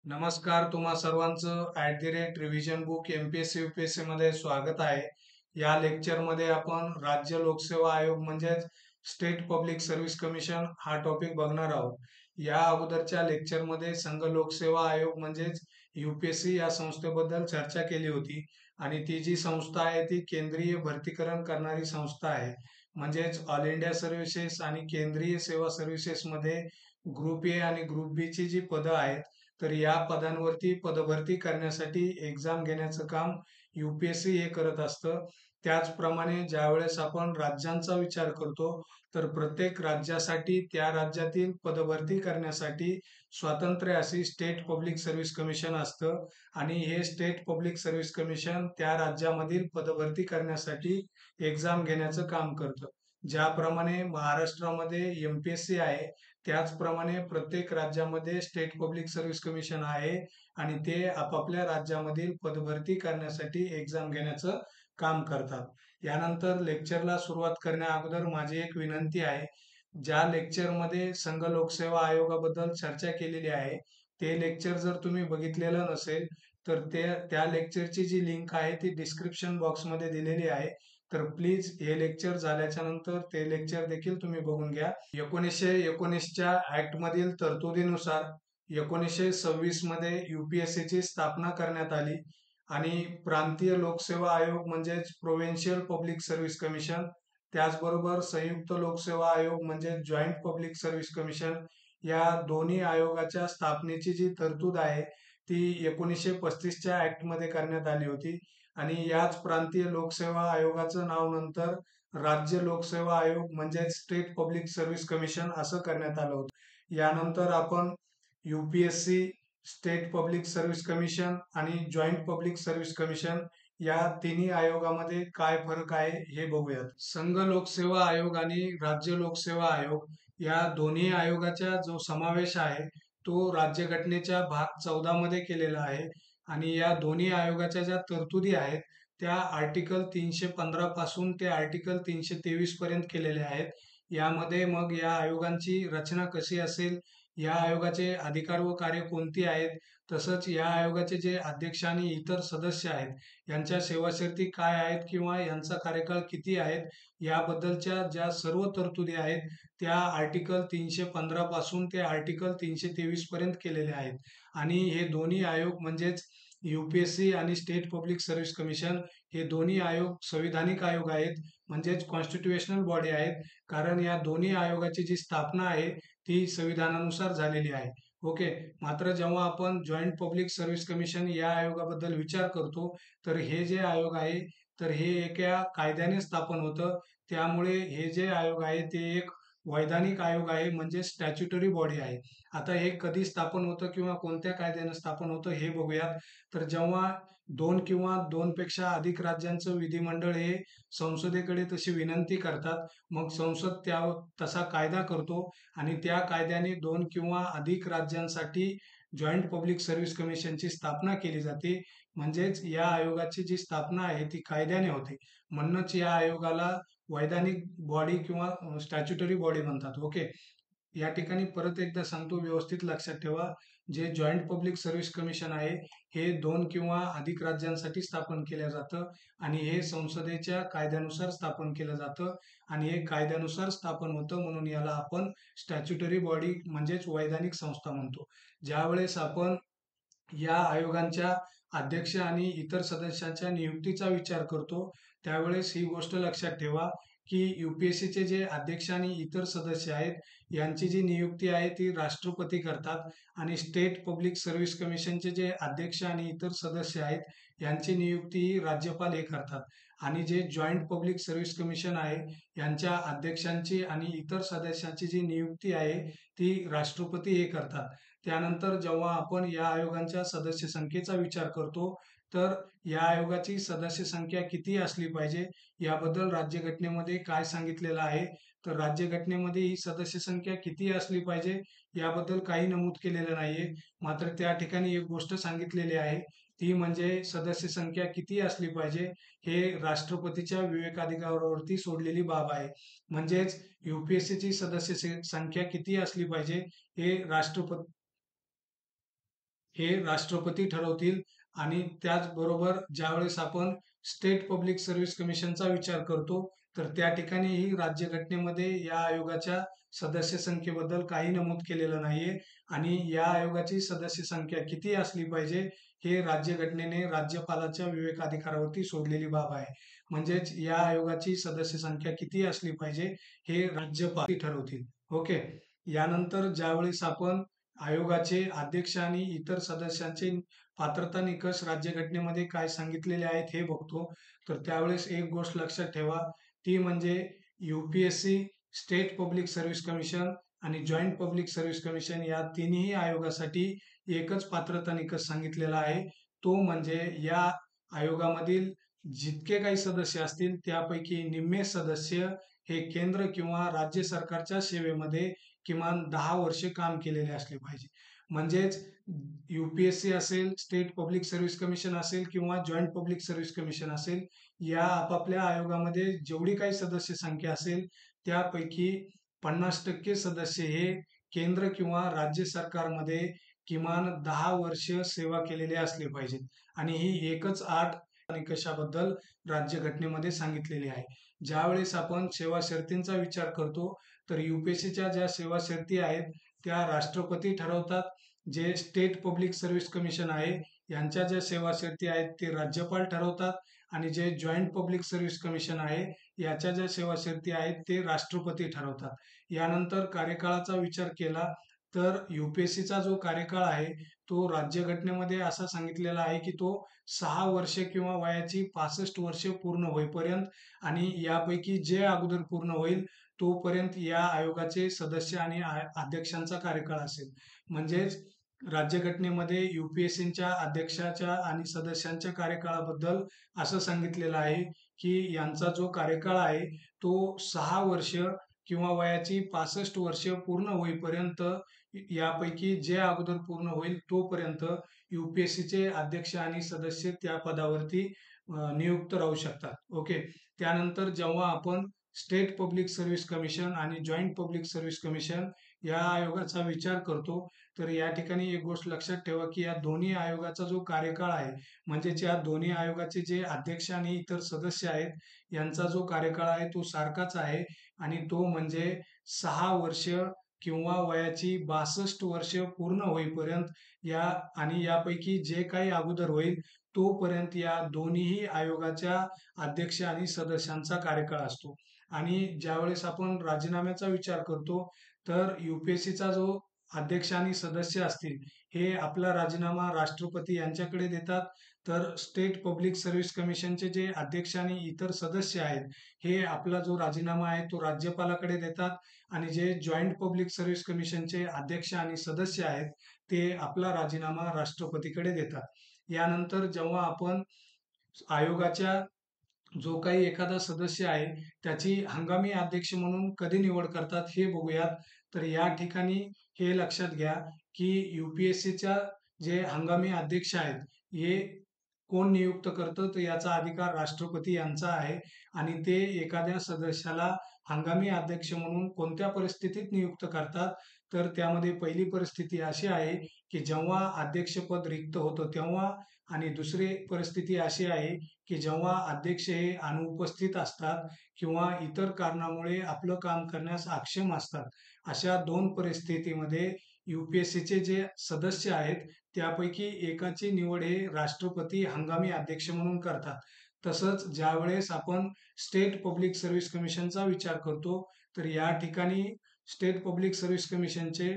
नमस्कार, तुम्हा सर्वांचं रिव्हिजन बुक एमपीएससी यूपीएससी मध्ये स्वागत आहे. या लेक्चरमध्ये आपण राज्य लोकसेवा आयोग म्हणजेच स्टेट पब्लिक सर्व्हिस कमिशन हा टॉपिक बघणार आहोत. या अगोदरच्या लेक्चरमध्ये संघ लोकसेवा आयोग म्हणजेच यूपीएससी या संस्थेबद्दल चर्चा केली होती आणि ती जी संस्था आहे ती केंद्रीय भरतीकरण करणारी संस्था आहे. म्हणजेच ऑल इंडिया सर्व्हिसेस आणि केंद्रीय सेवा सर्व्हिसेस मध्ये ग्रुप ए आणि ग्रुप बी ची जी पदं आहेत तर या पदांवरती पदभरती करण्यासाठी एक्झाम घेण्याचं काम यूपीएससी हे करत असतं. त्याचप्रमाणे ज्यावेळेस आपण राज्यांचा विचार करतो तर प्रत्येक राज्यासाठी त्या राज्यातील पदभरती करण्यासाठी स्वतंत्र अशी स्टेट पब्लिक सर्व्हिस कमिशन असतं आणि हे स्टेट पब्लिक सर्व्हिस कमिशन त्या राज्यामधील पदभरती करण्यासाठी एक्झाम घेण्याचं काम करतं. ज्याप्रमाणे महाराष्ट्रामध्ये एमपीएससी आहे त्याचप्रमाणे प्रत्येक राज्यामध्ये स्टेट पब्लिक सर्व्हिस कमिशन आहे आणि ते आपापल्या राज्यामधील पदभरती करण्यासाठी एक्झाम घेण्याचं काम करतात. यानंतर लेक्चरला सुरुवात करण्या अगोदर माझी एक विनंती आहे. ज्या लेक्चरमध्ये संघ लोकसेवा आयोगाबद्दल चर्चा केलेली आहे ते लेक्चर जर तुम्ही बघितलेलं नसेल तर त्या लेक्चरची जी लिंक आहे ती डिस्क्रिप्शन बॉक्समध्ये दिलेली आहे. तर प्लीज हे लेक्चर झाल्याच्या नंतर ते लेक्चर देखील तुम्ही बघून घ्या. 1919च्या ऍक्ट मधील तरतुदीनुसार 1926 मध्ये यूपीएससी ची स्थापना करण्यात आली आणि प्रांतीय लोकसेवा आयोग म्हणजेच प्रोव्हिन्शियल पब्लिक सर्व्हिस कमिशन, त्याचबरोबर संयुक्त लोकसेवा आयोग म्हणजे जॉईंट पब्लिक सर्व्हिस कमिशन या दोन्ही आयोगाच्या स्थापनेची जी तरतूद आहे ती 1935च्या ऍक्ट मध्ये करण्यात आली होती आणि याच प्रांतीय लोकसेवा आयोगाचं नाव नंतर राज्य लोकसेवा आयोग म्हणजे स्टेट पब्लिक सर्व्हिस कमिशन असं करण्यात आलं होतं. यानंतर आपण UPSC, state public service commission आणि जॉईंट पब्लिक सर्व्हिस कमिशन या तिन्ही आयोगामध्ये काय फरक आहे हे बघूयात. संघ लोकसेवा आयोग आणि राज्य लोकसेवा आयोग या दोन्ही आयोगाचा जो समावेश आहे तो राज्यघटनेच्या भाग 14 मध्ये केलेला आहे आणि या दोन्ही आयोगाच्या ज्या तरतुदी आहेत त्या आर्टिकल 315 पासून ते आर्टिकल 323 पर्यंत केलेल्या आहेत. यामध्ये मग या आयोगांची रचना कशी असेल, या आयोगाचे अधिकार व कार्य कोणती आहेत, तसंच या आयोगाचे जे अध्यक्ष आणि इतर सदस्य आहेत यांच्या सेवाशर्ती काय आहेत किंवा यांचा कार्यकाळ किती आहेत याबद्दलच्या ज्या सर्व तरतुदी आहेत त्या आर्टिकल 315 पासून ते आर्टिकल 323 पर्यंत केलेल्या आहेत. आणि हे दोन्ही आयोग म्हणजेच यूपीएससी आणि स्टेट पब्लिक सर्व्हिस कमिशन हे दोन्ही आयोग संविधानिक आयोग आहेत म्हणजेच कॉन्स्टिट्युशनल बॉडी आहेत, कारण या दोन्ही आयोगाची जी स्थापना आहे ती संविधानानुसार झालेली आहे. ओके. मात्र जेव्हा आपण जॉईंट पब्लिक सर्व्हिस कमिशन या आयोगाबद्दल विचार करतो तर हे जे आयोग आहे तर हे एका कायद्याने स्थापन होतं. त्यामुळे हे जे आयोग आहे ते एक वैधानिक आयोग आहे म्हणजे स्टॅच्युटरी बॉडी आहे. आता हे कधी स्थापन होतं किंवा कोणत्या कायद्याने स्थापन होतं हे बघूयात. तर जेव्हा दोन किंवा दोनपेक्षा अधिक राज्यांचं विधिमंडळ हे संसदेकडे तशी विनंती करतात, मग संसद त्या तसा कायदा करतो आणि त्या कायद्याने दोन किंवा अधिक राज्यांसाठी जॉईंट पब्लिक सर्व्हिस कमिशनची स्थापना केली जाते. म्हणजेच या आयोगाची जी स्थापना आहे ती कायद्याने होते. म्हणूनच या आयोगाला वैधानिक बॉडी किंवा स्टॅच्युटरी बॉडी म्हणतात. ओके. या ठिकाणी परत एकदा सांगतो, व्यवस्थित लक्षात ठेवा. जे जॉईंट पब्लिक सर्व्हिस कमिशन आहे हे दोन किंवा अधिक राज्यांसाठी स्थापन केलं जातं आणि हे संसदेच्या कायद्यानुसार स्थापन केलं जातं आणि हे कायद्यानुसार स्थापन होतं म्हणून याला आपण स्टॅच्युटरी बॉडी म्हणजेच वैधानिक संस्था म्हणतो. ज्यावेळेस आपण या आयोगांच्या अध्यक्ष आणि इतर सदस्यांच्या नियुक्तीचा विचार करतो त्यावेळेस ही गोष्ट लक्षात ठेवा की यूपीएससीचे जे अध्यक्ष आणि इतर सदस्य आहेत यांची जी नियुक्ती आहे ती राष्ट्रपती करतात आणि स्टेट पब्लिक सर्व्हिस कमिशनचे जे अध्यक्ष आणि इतर सदस्य आहेत यांची नियुक्ती ही राज्यपाल हे करतात आणि जे जॉईंट पब्लिक सर्व्हिस कमिशन आहे यांच्या अध्यक्षांची आणि इतर सदस्यांची जी नियुक्ती आहे ती राष्ट्रपती हे करतात. त्यानंतर जेव्हा आपण या आयोगांच्या सदस्य संख्येचा विचार करतो तर या आयोगाची सदस्य संख्या किती असली पाहिजे याबद्दल राज्यघटनेमध्ये काय सांगितलेलं आहे तर राज्यघटनेमध्ये ही सदस्य संख्या किती असली पाहिजे याबद्दल काही नमूद केलेलं नाहीये. मात्र त्या ठिकाणी एक गोष्ट सांगितलेली आहे ती म्हणजे सदस्य संख्या किती असली पाहिजे हे राष्ट्रपतीच्या विवेकाधिकारावरती सोडलेली बाब आहे. म्हणजेच यूपीएससीची सदस्य संख्या किती असली पाहिजे हे राष्ट्रपती हे राष्ट्रपती ठरवतील. आणि त्याचबरोबर ज्यावेळेस आपण स्टेट पब्लिक सर्व्हिस कमिशनचा विचार करतो, तर त्या ठिकाणीही राज्यघटनेमध्ये या आयोगाच्या सदस्य संख्येबद्दल काही नमूद केलेलं नाहीये. आणि या आयोगाची सदस्य संख्या किती असली पाहिजे हे राज्यघटनेने राज्यपालाच्या विवेकाधिकारावरती सोडलेली बाब आहे. म्हणजेच या आयोगाची सदस्य संख्या किती असली पाहिजे हे राज्यपाल ठरवतील. ओके. यानंतर ज्यावेळेस आपण आयोगाचे अध्यक्ष आणि इतर सदस्यांचे पात्रता निकष राज्यघटनेमध्ये काय सांगितलेले आहेत हे बघतो, तर त्यावेळेस एक गोष्ट लक्षात ठेवा, ती म्हणजे UPSC, state public service commission आणि जॉईंट पब्लिक सर्व्हिस कमिशन या तिन्ही आयोगासाठी एकच पात्रता निकष सांगितलेला आहे. तो म्हणजे या आयोगामधील जितके काही सदस्य असतील त्यापैकी निम्मे सदस्य हे केंद्र किंवा राज्य सरकारच्या सेवेमध्ये किमान 10 वर्षे काम केलेले असले पाहिजे. म्हणजेच UPSC असेल, स्टेट पब्लिक सर्व्हिस कमिशन असेल किंवा जॉईंट पब्लिक सर्व्हिस कमिशन असेल, या आपापल्या आयोगामध्ये जेवढी काही सदस्य संख्या असेल त्यापैकी 50% सदस्य हे केंद्र किंवा राज्य सरकारमध्ये किमान 10 वर्ष सेवा केलेले असले पाहिजेत. आणि ही एकच अट निकषाबद्दल राज्यघटनेमध्ये सांगितलेली आहे. ज्यावेळेस आपण सेवा शर्तींचा विचार करतो, तर UPSCच्या ज्या सेवा शर्ती आहेत त्या राष्ट्रपती ठरवतात. जे स्टेट पब्लिक सर्व्हिस कमिशन आहे यांच्या ज्या सेवा शर्ती आहेत ते राज्यपाल ठरवतात. आणि जे जॉईंट पब्लिक सर्व्हिस कमिशन आहे याच्या ज्या सेवा शर्ती आहेत ते राष्ट्रपती ठरवतात. यानंतर कार्यकाळाचा विचार केला तर UPSCचा जो कार्यकाळ आहे तो राज्यघटनेमध्ये असा सांगितलेला आहे की तो 6 वर्ष किंवा वयाची 65 वर्ष पूर्ण होईपर्यंत, आणि यापैकी जे अगोदर पूर्ण होईल तोपर्यंत या आयोगाचे सदस्य आणि अध्यक्षांचा कार्यकाळ असेल. म्हणजेच राज्यघटनेमध्ये UPSCच्या अध्यक्षाच्या आणि सदस्यांच्या कार्यकाळाबद्दल असं सांगितलेलं आहे की यांचा जो कार्यकाळ आहे तो 6 वर्ष किंवा वयाची 65 वर्ष पूर्ण होईपर्यंत, यापैकी जे अगोदर पूर्ण होईल तोपर्यंत UPSCचे अध्यक्ष आणि सदस्य त्या पदावरती नियुक्त राहू शकतात. ओके. त्यानंतर जेव्हा आपण स्टेट पब्लिक सर्व्हिस कमिशन आणि जॉईंट पब्लिक सर्व्हिस कमिशन या आयोगाचा विचार करतो, तर या ठिकाणी एक गोष्ट लक्षात ठेवा की या दोन्ही आयोगाचा जो कार्यकाळ आहे, म्हणजेच या दोन्ही आयोगाचे जे अध्यक्ष आणि इतर सदस्य आहेत यांचा जो कार्यकाळ आहे तो सारखाच आहे. आणि तो म्हणजे 6 वर्ष किंवा वयाची 62 वर्ष पूर्ण होईपर्यंत, या आणि यापैकी जे काही अगोदर होईल तोपर्यंत या दोन्हीही आयोगाच्या अध्यक्ष आणि सदस्यांचा कार्यकाळ असतो. आणि ज्यावेळेस आपण राजीनाम्याचा विचार करतो, तर UPSCचा जो अध्यक्ष आणि सदस्य असतील हे आपला राजीनामा राष्ट्रपती यांच्याकडे देतात. तर स्टेट पब्लिक सर्व्हिस कमिशनचे जे अध्यक्ष आणि इतर सदस्य आहेत हे आपला जो राजीनामा आहे तो राज्यपालाकडे देतात. आणि जे जॉईंट पब्लिक सर्व्हिस कमिशनचे अध्यक्ष आणि सदस्य आहेत ते आपला राजीनामा राष्ट्रपतीकडे देतात. यानंतर जेव्हा आपण आयोगाच्या जो काही एखादा सदस्य आहे त्याची हंगामी अध्यक्ष म्हणून कधी निवड करतात हे बघूयात. तर या ठिकाणी हे लक्षात घ्या की UPSCच्या जे हंगामी अध्यक्ष आहेत हे कोण नियुक्त करतं, तर याचा अधिकार राष्ट्रपती यांचा आहे. आणि ते एखाद्या सदस्याला हंगामी अध्यक्ष म्हणून कोणत्या परिस्थितीत नियुक्त करतात, तर त्यामध्ये पहिली परिस्थिती अशी आहे की जेव्हा अध्यक्षपद रिक्त होतं तेव्हा, आणि दुसरी परिस्थिती अशी आहे की जेव्हा अध्यक्ष हे अनुपस्थित असतात किंवा इतर कारणामुळे आपलं काम करण्यास अक्षम असतात. अशा 2 परिस्थितीमध्ये UPSCचे जे सदस्य आहेत त्यापैकी एकाची निवड हे राष्ट्रपती हंगामी अध्यक्ष म्हणून करतात. तसंच ज्यावेळेस आपण स्टेट पब्लिक सर्व्हिस कमिशनचा विचार करतो, तर या ठिकाणी स्टेट पब्लिक सर्व्हिस कमिशनचे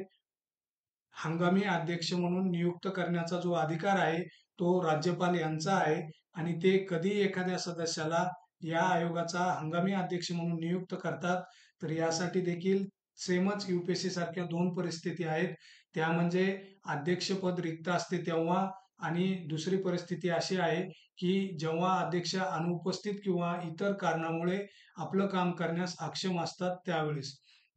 हंगामी अध्यक्ष म्हणून नियुक्त करण्याचा जो अधिकार आहे तो राज्यपाल यांचा आहे. आणि ते कधी एखाद्या सदस्याला या आयोगाचा हंगामी अध्यक्ष म्हणून नियुक्त करतात, तर यासाठी देखील सेमच UPSC सारख्या 2 परिस्थिती आहेत. त्या म्हणजे अध्यक्षपद रिक्त असते तेव्हा, आणि दुसरी परिस्थिती अशी आहे की जेव्हा अध्यक्ष अनुपस्थित किंवा इतर कारणामुळे आपलं काम करण्यास अक्षम असतात त्यावेळेस.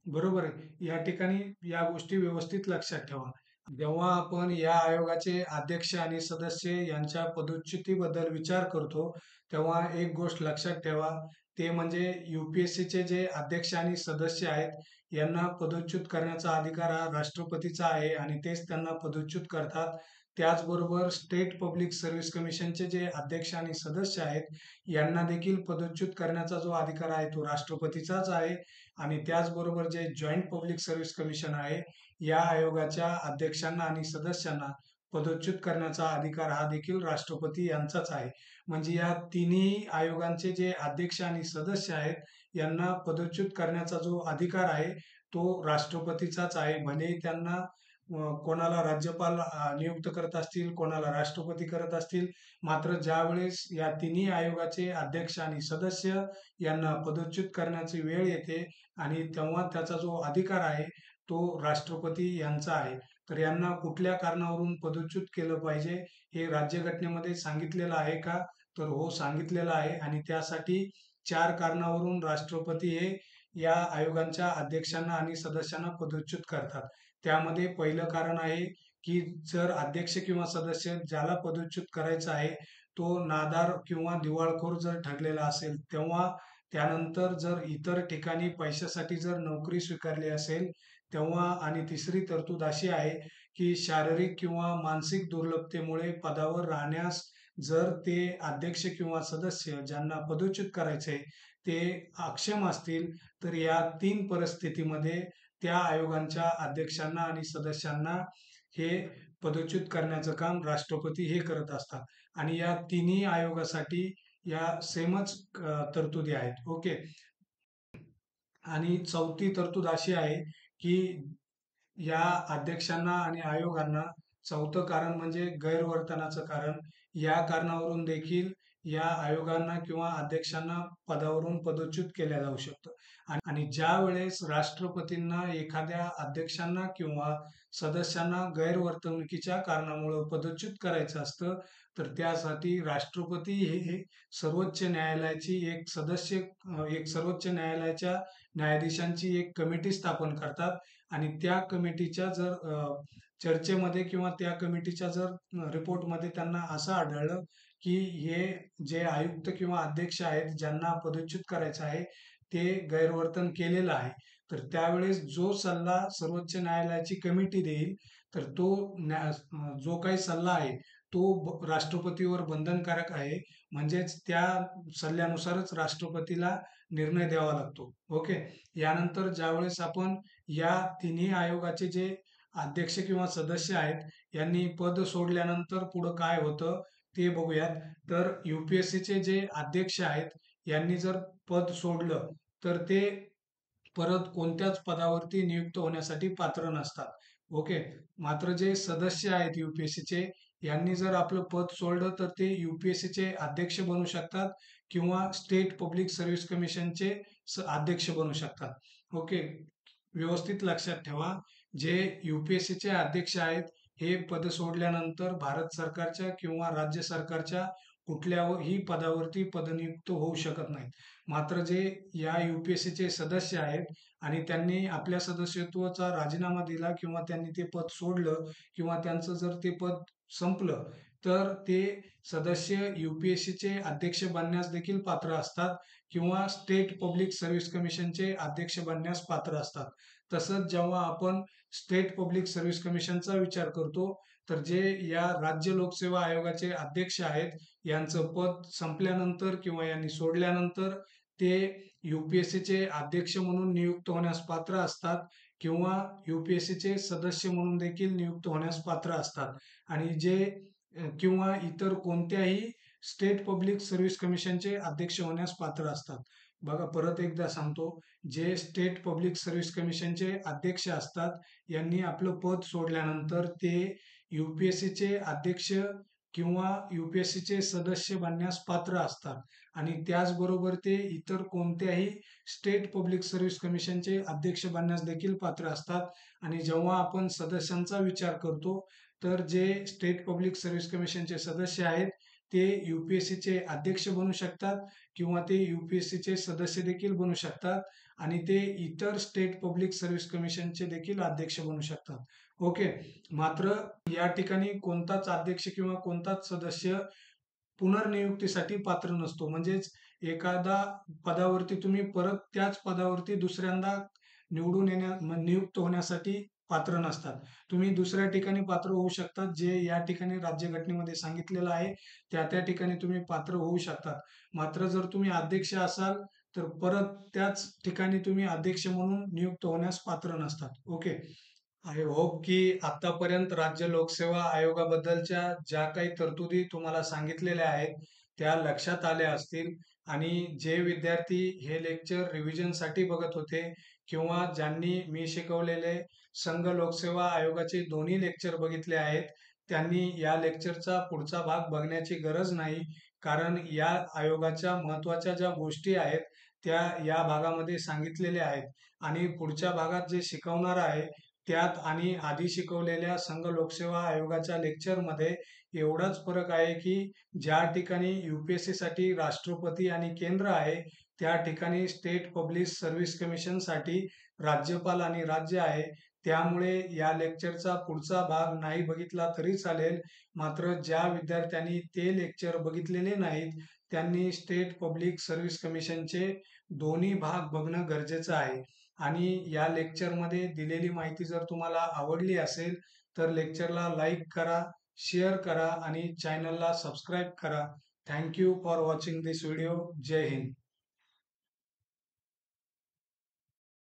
बरोबर आहे. या ठिकाणी या गोष्टी व्यवस्थित लक्षात ठेवा. जेव्हा आपण या आयोगाचे अध्यक्ष आणि सदस्य यांच्या पदच्युतीबद्दल विचार करतो, तेव्हा एक गोष्ट लक्षात ठेवा, ते म्हणजे UPSCचे जे अध्यक्ष आणि सदस्य आहेत यांना पदच्युत करण्याचा अधिकार हा राष्ट्रपतीचा आहे आणि तेच त्यांना पदच्युत करतात. त्याचबरोबर स्टेट पब्लिक सर्व्हिस कमिशनचे जे अध्यक्ष आणि सदस्य आहेत यांना देखील पदच्युत करण्याचा जो अधिकार आहे तो राष्ट्रपतीचाच आहे. आणि त्याचबरोबर जे जॉईंट पब्लिक सर्व्हिस कमिशन आहे या आयोगाच्या अध्यक्षांना आणि सदस्यांना पदच्युत करण्याचा अधिकार हा देखील राष्ट्रपती यांचाच आहे. म्हणजे या तिन्ही आयोगांचे जे अध्यक्ष आणि सदस्य आहेत यांना पदच्युत करण्याचा जो अधिकार आहे तो राष्ट्रपतीचाच आहे. भलेही त्यांना कोणाला राज्यपाल नियुक्त करत असतील, कोणाला राष्ट्रपती करत असतील, मात्र ज्यावेळेस या तिन्ही आयोगाचे अध्यक्ष आणि सदस्य यांना पदच्युत करण्याची वेळ येते आणि तेव्हा त्याचा जो अधिकार आहे तो राष्ट्रपती यांचा आहे. तर यांना कुठल्या कारणावरून पदच्युत केलं पाहिजे हे राज्यघटनेमध्ये सांगितलेलं आहे का? तर हो, सांगितलेलं आहे. आणि त्यासाठी 4 कारणावरून राष्ट्रपती हे या आयोगांच्या अध्यक्षांना आणि सदस्यांना पदच्युत करतात. त्यामध्ये पहिलं कारण आहे की जर अध्यक्ष किंवा सदस्य ज्याला पदच्युत करायचा आहे तो नादार किंवा दिवाळखोर जर ठरलेला असेल, तेव्हा त्यानंतर जर इतर ठिकाणी पैशासाठी जर नोकरी स्वीकारली असेल तेव्हा, आणि तिसरी तरतूद अशी आहे की शारीरिक किंवा मानसिक दुर्बलतेमुळे पदावर राहण्यास जर ते अध्यक्ष किंवा सदस्य ज्यांना पदच्युत करायचे ते अक्षम असतील, तर या 3 परिस्थितीमध्ये त्या आयोगांच्या अध्यक्षांना आणि सदस्यांना हे पदच्युत करण्याचं काम राष्ट्रपती हे करत असतात. आणि या तिन्ही आयोगासाठी या सेमच तरतुदी आहेत. ओके. आणि चौथी तरतूद अशी आहे की या अध्यक्षांना आणि आयोगांना चौथं कारण म्हणजे गैरवर्तनाचं कारण. या कारणावरून देखील या आयोगांना किंवा अध्यक्षांना पदावरून पदच्युत केल्या जाऊ शकतं. आणि ज्या वेळेस राष्ट्रपतींना एखाद्या अध्यक्षांना किंवा सदस्यांना गैरवर्तणुकीच्या कारणामुळे पदच्युत करायचं असतं, तर त्यासाठी राष्ट्रपती हे सर्वोच्च न्यायालयाची एक सर्वोच्च न्यायालयाच्या न्यायाधीशांची एक कमिटी स्थापन करतात. आणि त्या कमिटीच्या जर चर्चेमध्ये किंवा त्या कमिटीच्या जर रिपोर्टमध्ये त्यांना असं आढळलं की हे जे आयुक्त किंवा अध्यक्ष आहेत ज्यांना पदच्युत करायचं आहे ते गैरवर्तन केलेलं आहे, तर त्यावेळेस जो सल्ला सर्वोच्च न्यायालयाची कमिटी देईल तर तो जो काही सल्ला आहे तो राष्ट्रपतीवर बंधनकारक आहे. म्हणजेच त्या सल्ल्यानुसारच राष्ट्रपतीला निर्णय द्यावा लागतो. ओके. यानंतर ज्यावेळेस आपण या तिन्ही आयोगाचे जे अध्यक्ष किंवा सदस्य आहेत यांनी पद सोडल्यानंतर पुढं काय होतं ते बघूयात. तर UPSCचे जे अध्यक्ष आहेत यांनी जर पद सोडलं तर ते परत कोणत्याच पदावरती नियुक्त होण्यासाठी पात्र नसतात. ओके. मात्र जे सदस्य आहेत UPSCचे यांनी जर आपलं पद सोडलं तर ते UPSCचे अध्यक्ष बनू शकतात किंवा स्टेट पब्लिक सर्व्हिस कमिशनचे अध्यक्ष बनू शकतात. ओके. व्यवस्थित लक्षात ठेवा, जे UPSCचे अध्यक्ष आहेत हे पद सोडल्यानंतर भारत सरकारच्या किंवा राज्य सरकारच्या कुठल्याही पदावरती पदनियुक्त होऊ शकत नाहीत. मात्र जे या UPSCचे सदस्य आहेत आणि त्यांनी आपल्या सदस्यत्वाचा राजीनामा दिला किंवा त्यांनी ते पद सोडलं किंवा त्यांचं जर ते पद संपलं तर ते सदस्य UPSCचे अध्यक्ष बनण्यास देखील पात्र असतात किंवा स्टेट पब्लिक सर्व्हिस कमिशनचे अध्यक्ष बनण्यास पात्र असतात. तसंच जेव्हा आपण स्टेट पब्लिक सर्व्हिस कमिशनचा विचार करतो तर जे या राज्य लोकसेवा आयोगाचे अध्यक्ष आहेत यांचं पद संपल्यानंतर किंवा यांनी सोडल्यानंतर ते UPSCचे अध्यक्ष म्हणून नियुक्त होण्यास पात्र असतात किंवा UPSCचे सदस्य म्हणून देखील नियुक्त होण्यास पात्र असतात. आणि जे किंवा इतर कोणत्याही स्टेट पब्लिक सर्व्हिस कमिशनचे अध्यक्ष होण्यास पात्र असतात. बघा, परत एकदा सांगतो, जे स्टेट पब्लिक सर्व्हिस कमिशनचे अध्यक्ष असतात यांनी आपलं पद सोडल्यानंतर ते UPSCचे अध्यक्ष किंवा UPSCचे सदस्य बनण्यास पात्र असतात. आणि त्याचबरोबर ते इतर कोणत्याही स्टेट पब्लिक सर्व्हिस कमिशनचे अध्यक्ष बनण्यास देखील पात्र असतात. आणि जेव्हा आपण सदस्यांचा विचार करतो तर जे स्टेट पब्लिक सर्व्हिस कमिशनचे सदस्य आहेत ते UPSCचे अध्यक्ष बनू शकतात किंवा ते UPSCचे सदस्य देखील बनू शकतात आणि ते इतर स्टेट पब्लिक सर्व्हिस कमिशनचे देखील अध्यक्ष बनू शकतात. ओके. मात्र या ठिकाणी कोणताच अध्यक्ष किंवा कोणताच सदस्य पुनर्नियुक्तीसाठी पात्र नसतो. म्हणजेच एखादा पदावरती तुम्ही परत त्याच पदावरती दुसऱ्यांदा नियुक्त होण्यासाठी पात्र नसतात. तुम्ही दुसऱ्या ठिकाणी पात्र होऊ शकतात, जे या ठिकाणी राज्यघटनेमध्ये सांगितलेलं आहे, त्या ठिकाणी तुम्ही पात्र होऊ शकतात. मात्र जर तुम्ही अध्यक्ष असाल, तर परत त्याच ठिकाणी तुम्ही अध्यक्ष म्हणून नियुक्त होण्यास पात्र नसतात. ओके. आय होप की आतापर्यंत राज्य लोकसेवा आयोगाबद्दलच्या ज्या काही तरतुदी तुम्हाला सांगितलेल्या आहेत, त्या लक्षात आल्या असतील आणि जे विद्यार्थी हे लेक्चर रिव्हिजनसाठी बघत होते किंवा ज्यांनी मी शिकवलेले संघ लोकसेवा आयोगाचे दोन्ही लेक्चर बघितले आहेत, त्यांनी या लेक्चरचा पुढचा भाग बघण्याची गरज नाही. कारण या आयोगाच्या महत्त्वाच्या ज्या गोष्टी आहेत, त्या या भागामध्ये सांगितलेल्या आहेत आणि पुढच्या भागात जे शिकवणार आहे, त्यात आणि आधी शिकवलेल्या संघ लोकसेवा आयोगाच्या लेक्चरमध्ये एवढाच फरक आहे की ज्या ठिकाणी UPSC साठी राष्ट्रपती आणि केंद्र आहे, त्या ठिकाणी स्टेट पब्लिक सर्व्हिस कमिशन साठी राज्यपाल आणि राज्य आहे. त्यामुळे या लेक्चरचा पुढचा भाग नाही बघितला तरी चालेल. मात्र ज्या विद्यार्थ्यांनी ते लेक्चर बघितलेले नाहीत, त्यांनी स्टेट पब्लिक सर्व्हिस कमिशनचे दोन्ही भाग बघणं गरजेचं आहे. आणि या लेक्चरमध्ये दिलेली माहिती जर तुम्हाला आवडली असेल, तर लेक्चरला लाईक करा, शेअर करा आणि चॅनलला सबस्क्राईब करा. Thank you for watching this video. जय हिंद.